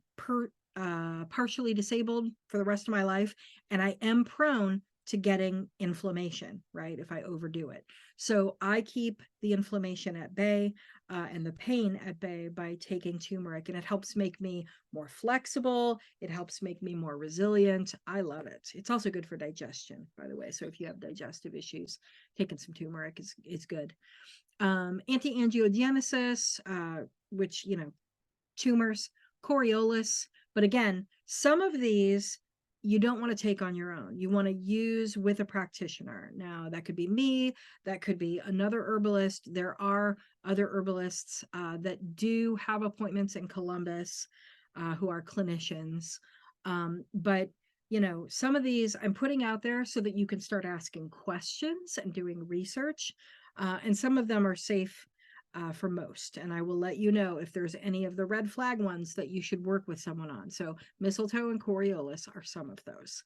partially disabled for the rest of my life, and I am prone to getting inflammation, right? If I overdo it. So I keep the inflammation at bay and the pain at bay by taking turmeric, and it helps make me more flexible. It helps make me more resilient. I love it. It's also good for digestion, by the way. So if you have digestive issues, taking some turmeric is good. Anti-angiogenesis, which, tumors, Coriolis. But again, some of these you don't want to take on your own. You want to use with a practitioner. Now, that could be me, that could be another herbalist. There are other herbalists that do have appointments in Columbus who are clinicians. But some of these I'm putting out there so that you can start asking questions and doing research. And some of them are safe for most. And I will let you know if there's any of the red flag ones that you should work with someone on. So mistletoe and Coriolis are some of those.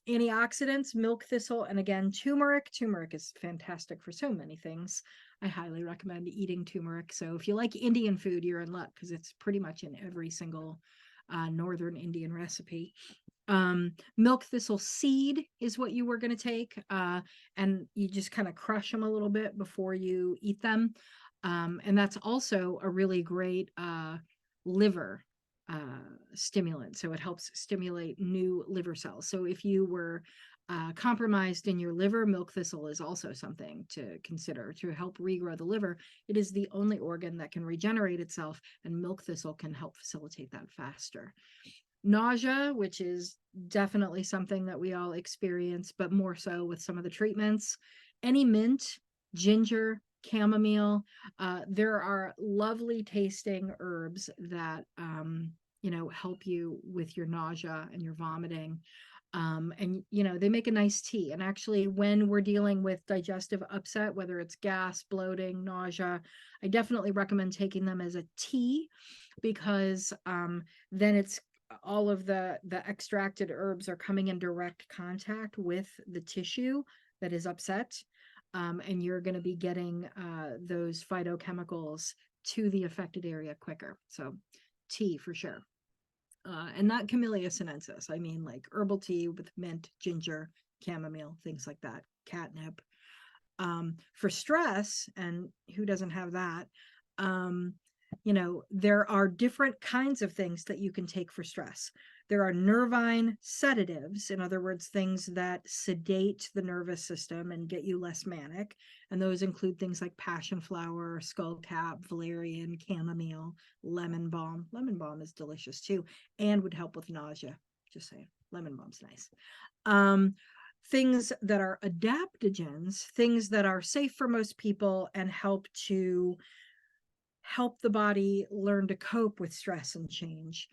Antioxidants, milk thistle, and again, turmeric. Turmeric is fantastic for so many things. I highly recommend eating turmeric. So if you like Indian food, you're in luck because it's pretty much in every single northern Indian recipe. Milk thistle seed is what you were going to take, and you just kind of crush them a little bit before you eat them. And that's also a really great liver stimulant. So it helps stimulate new liver cells. So if you were compromised in your liver, milk thistle is also something to consider to help regrow the liver. It is the only organ that can regenerate itself, and milk thistle can help facilitate that faster. Nausea, which is definitely something that we all experience, but more so with some of the treatments. Any mint, ginger, chamomile. There are lovely tasting herbs that help you with your nausea and your vomiting. And they make a nice tea. And actually, when we're dealing with digestive upset, whether it's gas, bloating, nausea, I definitely recommend taking them as a tea because then it's all of the extracted herbs are coming in direct contact with the tissue that is upset, and you're going to be getting those phytochemicals to the affected area quicker. So tea for sure. And not Camellia sinensis. I mean like herbal tea with mint, ginger, chamomile, things like that, catnip. For stress, and who doesn't have that? There are different kinds of things that you can take for stress. There are nervine sedatives, in other words, things that sedate the nervous system and get you less manic. And those include things like passion flower, skullcap, valerian, chamomile, lemon balm. Lemon balm is delicious too and would help with nausea. Just saying, lemon balm's nice. Things that are adaptogens, things that are safe for most people and help the body learn to cope with stress and change.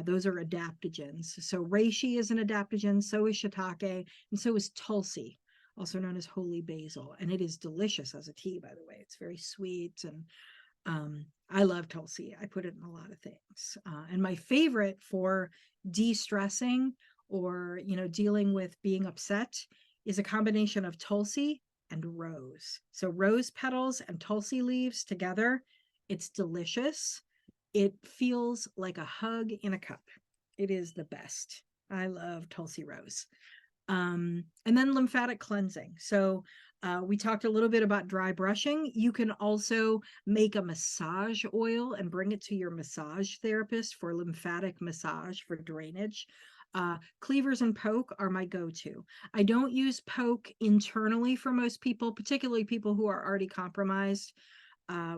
Those are adaptogens. So reishi is an adaptogen, so is shiitake, and so is tulsi, also known as holy basil. And it is delicious as a tea, by the way. It's very sweet, and I love tulsi. I put it in a lot of things. And my favorite for de-stressing or dealing with being upset is a combination of tulsi and rose. So rose petals and tulsi leaves together, it's delicious. It feels like a hug in a cup. It is the best. I love tulsi rose. And then lymphatic cleansing. So we talked a little bit about dry brushing. You can also make a massage oil and bring it to your massage therapist for lymphatic massage for drainage. Cleavers and poke are my go-to. I don't use poke internally for most people, particularly people who are already compromised.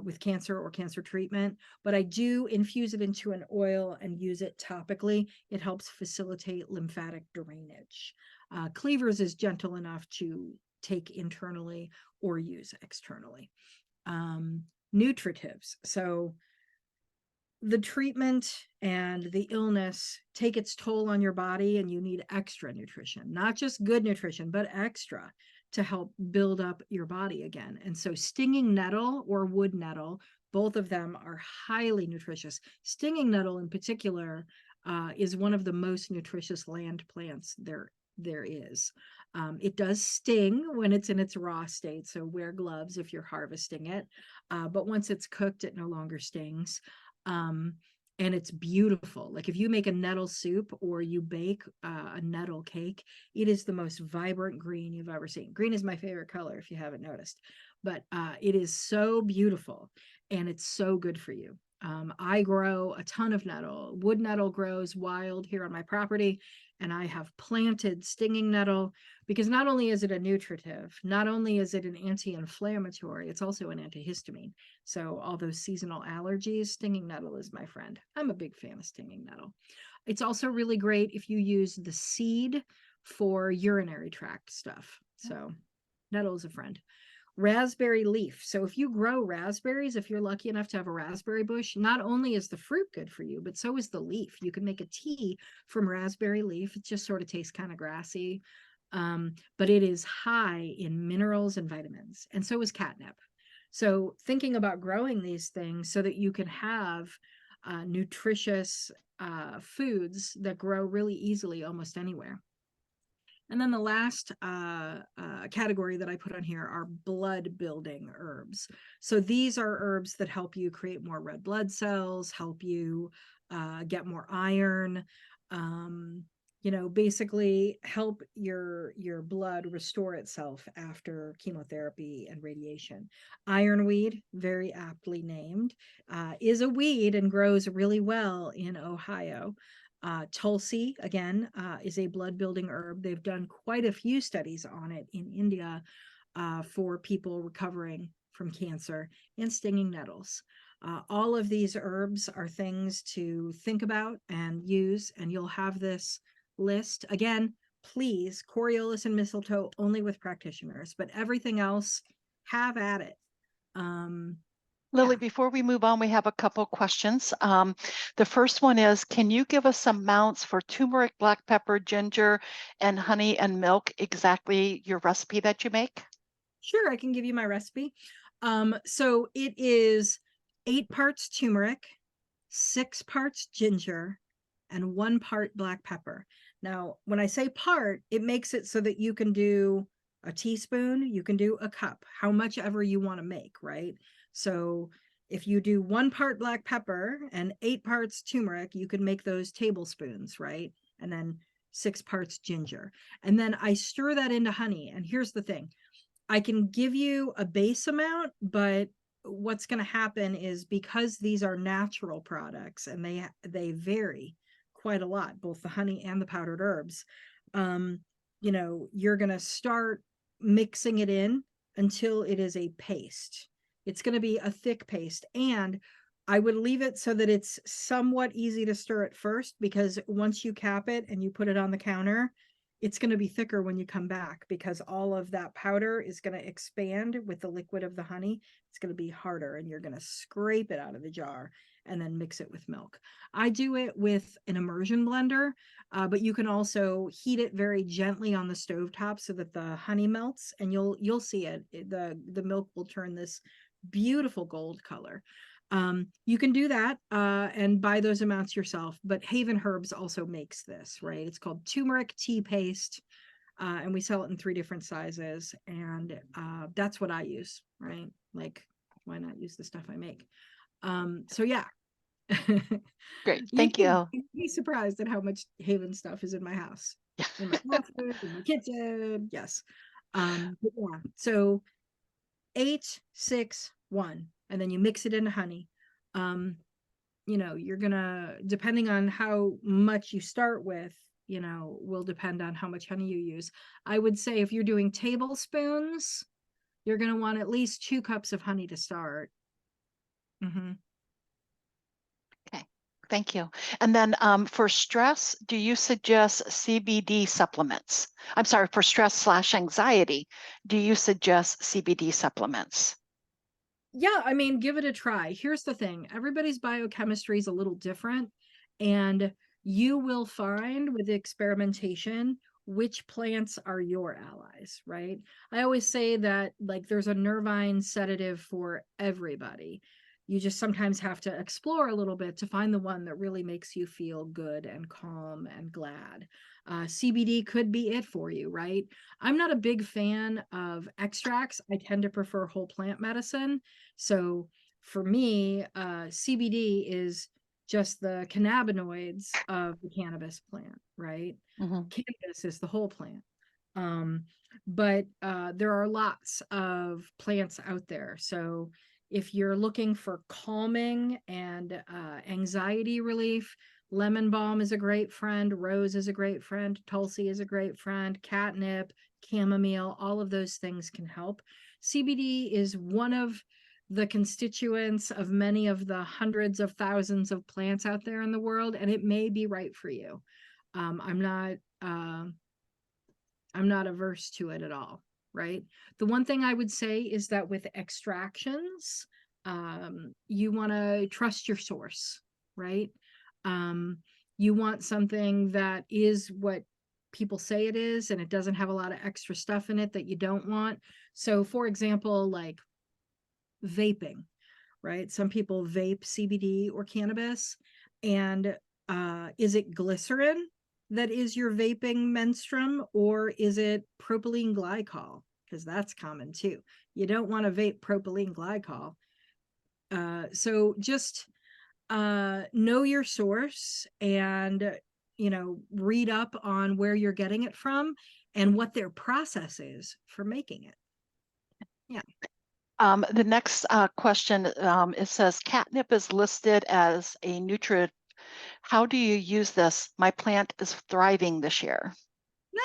with cancer or cancer treatment, but I do infuse it into an oil and use it topically. It helps facilitate lymphatic drainage. Cleavers is gentle enough to take internally or use externally. Nutritives. So the treatment and the illness take its toll on your body, and you need extra nutrition, not just good nutrition, but extra to help build up your body again. And so stinging nettle or wood nettle, both of them are highly nutritious. Stinging nettle in particular is one of the most nutritious land plants there is. It does sting when it's in its raw state, so wear gloves if you're harvesting it. But once it's cooked, it no longer stings. Um, and it's beautiful. Like if you make a nettle soup or you bake a nettle cake, it is the most vibrant green you've ever seen. Green is my favorite color, if you haven't noticed, but it is so beautiful and it's so good for you. I grow a ton of nettle. Wood nettle grows wild here on my property, and I have planted stinging nettle because not only is it a nutritive, not only is it an anti-inflammatory, it's also an antihistamine. So all those seasonal allergies, stinging nettle is my friend. I'm a big fan of stinging nettle. It's also really great if you use the seed for urinary tract stuff. So nettle is a friend. Raspberry leaf. So if you grow raspberries, if you're lucky enough to have a raspberry bush, not only is the fruit good for you, but so is the leaf. You can make a tea from raspberry leaf. It just sort of tastes kind of grassy, but it is high in minerals and vitamins, and so is catnip. So thinking about growing these things so that you can have nutritious foods that grow really easily almost anywhere. And then the last category that I put on here are blood building herbs. So these are herbs that help you create more red blood cells, help you get more iron, basically help your blood restore itself after chemotherapy and radiation. Ironweed, very aptly named, is a weed and grows really well in Ohio. Tulsi, again, is a blood building herb. They've done quite a few studies on it in India for people recovering from cancer, and stinging nettles. All of these herbs are things to think about and use, and you'll have this list. Again, please, Coriolis and mistletoe only with practitioners, but everything else, have at it. Lily, Yeah. before we move on, we have a couple questions. The first one is, can you give us some amounts for turmeric, black pepper, ginger, and honey and milk, exactly your recipe that you make? Sure, I can give you my recipe. So it is 8 parts turmeric, 6 parts ginger, and 1 part black pepper. Now, when I say part, it makes it so that you can do a teaspoon, you can do a cup, how much ever you want to make, right? So if you do 1 part black pepper and 8 parts turmeric, you can make those tablespoons, right? And then 6 parts ginger. And then I stir that into honey. And here's the thing, I can give you a base amount, but what's going to happen is because these are natural products and they vary quite a lot, both the honey and the powdered herbs. You're going to start mixing it in until it is a paste. It's going to be a thick paste, and I would leave it so that it's somewhat easy to stir at first, because once you cap it and you put it on the counter, it's going to be thicker when you come back, because all of that powder is going to expand with the liquid of the honey. It's going to be harder, and you're going to scrape it out of the jar and then mix it with milk. I do it with an immersion blender, but you can also heat it very gently on the stovetop so that the honey melts, and you'll see it. The milk will turn this beautiful gold color. You can do that and buy those amounts yourself, but Haven Herbs also makes this, right? It's called turmeric tea paste, and we sell it in 3 different sizes, and that's what I use, right? Like, why not use the stuff I make? So yeah. Great, you thank can you. be surprised at how much Haven stuff is in my house, in my bathroom, in my kitchen. Yes. But yeah, so 8, 6, 1, and then you mix it into honey. You're gonna, depending on how much you start with, will depend on how much honey you use. I would say if you're doing tablespoons, you're gonna want at least 2 cups of honey to start. Mhm. Okay, thank you. And then for stress, do you suggest CBD supplements? I'm sorry, for stress/anxiety, do you suggest CBD supplements? Yeah, I mean, give it a try. Here's the thing. Everybody's biochemistry is a little different, and you will find with experimentation which plants are your allies, right? I always say that like there's a nervine sedative for everybody. You just sometimes have to explore a little bit to find the one that really makes you feel good and calm and glad. CBD could be it for you, right? I'm not a big fan of extracts. I tend to prefer whole plant medicine. So for me, CBD is just the cannabinoids of the cannabis plant, right? Mhm. Cannabis is the whole plant. Um, but there are lots of plants out there. So if you're looking for calming and anxiety relief, lemon balm is a great friend, rose is a great friend, tulsi is a great friend, catnip, chamomile, all of those things can help. CBD is one of the constituents of many of the hundreds of thousands of plants out there in the world, and it may be right for you. Um, I'm not uh, I'm not averse to it at all, right? The one thing I would say is that with extractions, you want to trust your source, right? Um, you want something that is what people say it is, and it doesn't have a lot of extra stuff in it that you don't want. So, for example, like vaping, right? Some people vape CBD or cannabis. And is it glycerin that is your vaping menstruum, or is it propylene glycol? Because that's common too. You don't want to vape propylene glycol. So just know your source and, read up on where you're getting it from and what their process is for making it. Yeah. The next question, it says catnip is listed as a nutrient. How do you use this? My plant is thriving this year.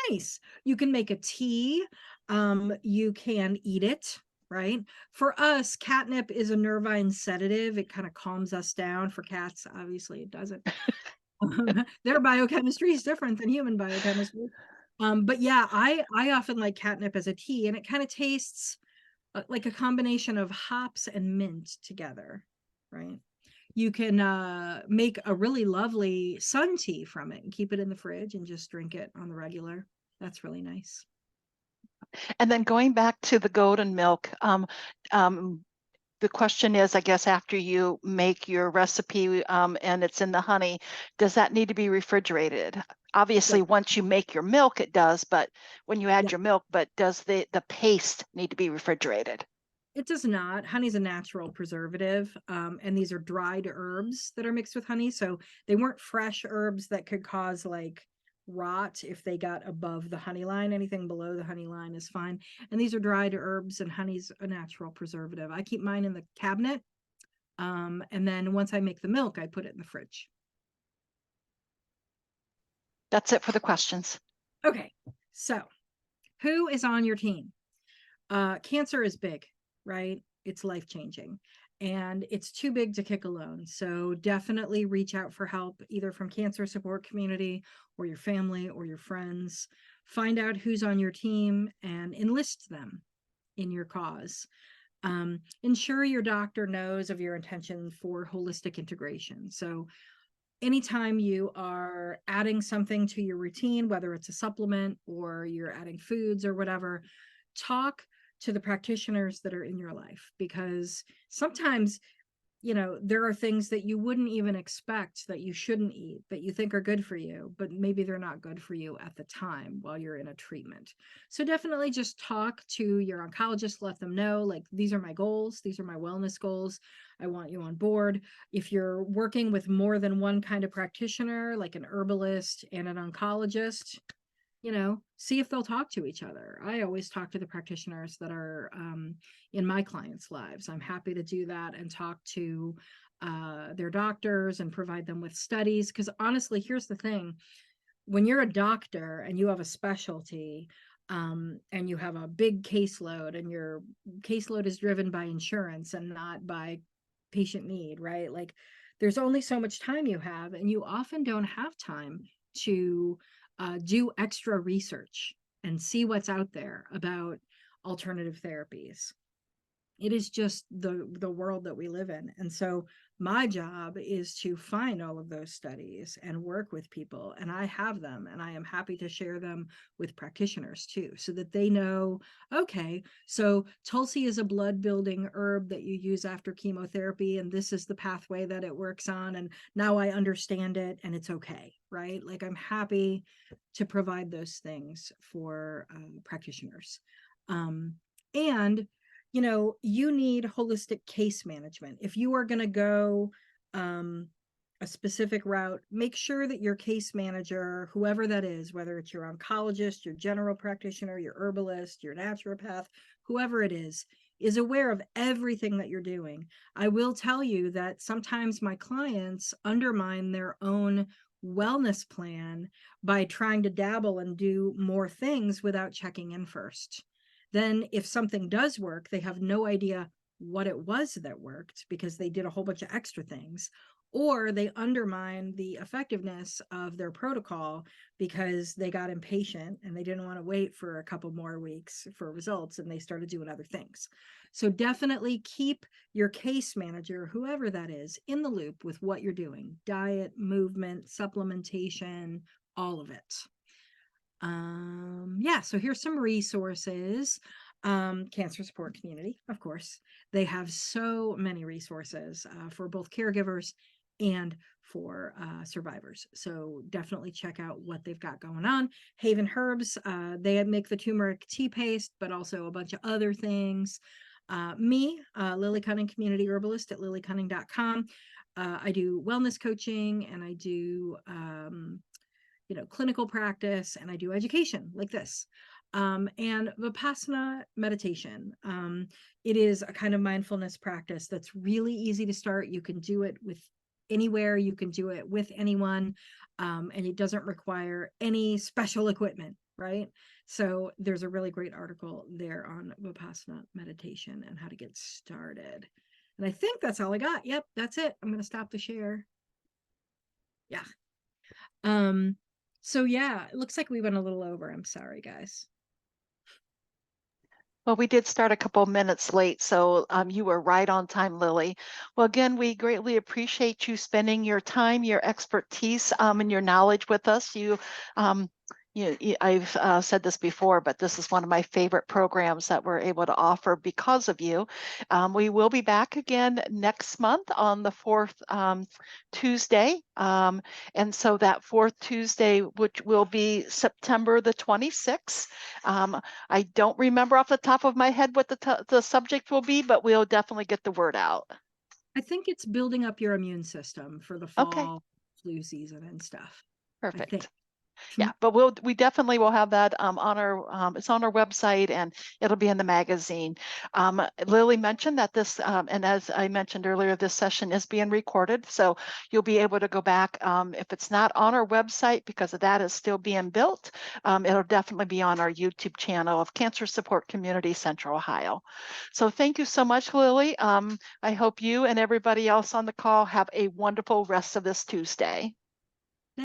Nice. You can make a tea. You can eat it, right? For us, catnip is a nervine sedative. It kind of calms us down. For cats, obviously, it doesn't. Their biochemistry is different than human biochemistry. But yeah, I often like catnip as a tea, and it kind of tastes like a combination of hops and mint together, right? You can make a really lovely sun tea from it and keep it in the fridge and just drink it on the regular. That's really nice. And then going back to the golden milk, um, the question is, I guess, after you make your recipe and it's in the honey, does that need to be refrigerated? Yep. Obviously, once you make your milk, it does, but when you add Yep. your milk, but does the paste need to be refrigerated? It does not. Honey's a natural preservative, and these are dried herbs that are mixed with honey. So they weren't fresh herbs that could cause like rot if they got above the honey line. Anything below the honey line is fine. And these are dried herbs, and honey's a natural preservative. I keep mine in the cabinet, and then once I make the milk, I put it in the fridge. That's it for the questions. Okay, so who is on your team? Cancer is big, right? It's life changing, and it's too big to kick alone. So definitely reach out for help, either from cancer support community or your family or your friends. Find out who's on your team and enlist them in your cause. Ensure your doctor knows of your intention for holistic integration. So anytime you are adding something to your routine, whether it's a supplement or you're adding foods or whatever, talk to the practitioners that are in your life, because sometimes there are things that you wouldn't even expect that you shouldn't eat that you think are good for you, but maybe they're not good for you at the time while you're in a treatment. So definitely just talk to your oncologist, let them know, like, these are my goals, these are my wellness goals. I want you on board. If you're working with more than one kind of practitioner, like an herbalist and an oncologist, see if they'll talk to each other. I always talk to the practitioners that are in my clients' lives. I'm happy to do that and talk to their doctors and provide them with studies. Because honestly, here's the thing: when you're a doctor and you have a specialty, and you have a big caseload, and your caseload is driven by insurance and not by patient need, right? Like there's only so much time you have, and you often don't have time to do extra research and see what's out there about alternative therapies. It is just the world that we live in. And so my job is to find all of those studies and work with people, and I have them, and I am happy to share them with practitioners too, so that they know, okay, so Tulsi is a blood building herb that you use after chemotherapy, and this is the pathway that it works on, and now I understand it, and it's okay, right? Like I'm happy to provide those things for practitioners. And you need holistic case management. If you are going to go a specific route, make sure that your case manager, whoever that is, whether it's your oncologist, your general practitioner, your herbalist, your naturopath, whoever it is aware of everything that you're doing. I will tell you that sometimes my clients undermine their own wellness plan by trying to dabble and do more things without checking in first. Then if something does work, they have no idea what it was that worked because they did a whole bunch of extra things, or they undermine the effectiveness of their protocol because they got impatient and they didn't want to wait for a couple more weeks for results and they started doing other things. So definitely keep your case manager, whoever that is, in the loop with what you're doing: diet, movement, supplementation, all of it. Yeah, so here's some resources. Cancer support community, of course, they have so many resources for both caregivers and for survivors, so definitely check out what they've got going on. Haven Herbs, they make the turmeric tea paste, but also a bunch of other things. Me, Lily Cunning, community herbalist at lilycunning.com. I do wellness coaching, and I do clinical practice, and I do education like this. And Vipassana meditation. It is a kind of mindfulness practice that's really easy to start. You can do it with anywhere, you can do it with anyone, and it doesn't require any special equipment, right? So there's a really great article there on Vipassana meditation and how to get started. And I think that's all I got. Yep, that's it. I'm going to stop the share. Yeah. Um, so yeah, it looks like we went a little over. I'm sorry, guys. Well, we did start a couple minutes late, so you were right on time, Lily. Well, again, we greatly appreciate you spending your time, your expertise, and your knowledge with us. Um, I've said this before, but this is one of my favorite programs that we're able to offer because of you. We will be back again next month on the fourth Tuesday. And so that fourth Tuesday, which will be September the 26th. I don't remember off the top of my head what the subject will be, but we'll definitely get the word out. I think it's building up your immune system for the Okay, fall flu season and stuff. I think. perfect. Yeah, but we definitely will have that on our it's on our website, and it'll be in the magazine. Lily mentioned that this and as I mentioned earlier, this session is being recorded, so you'll be able to go back if it's not on our website because of that is still being built. It'll definitely be on our YouTube channel of Cancer Support Community Central Ohio. So thank you so much, Lily. I hope you and everybody else on the call have a wonderful rest of this Tuesday.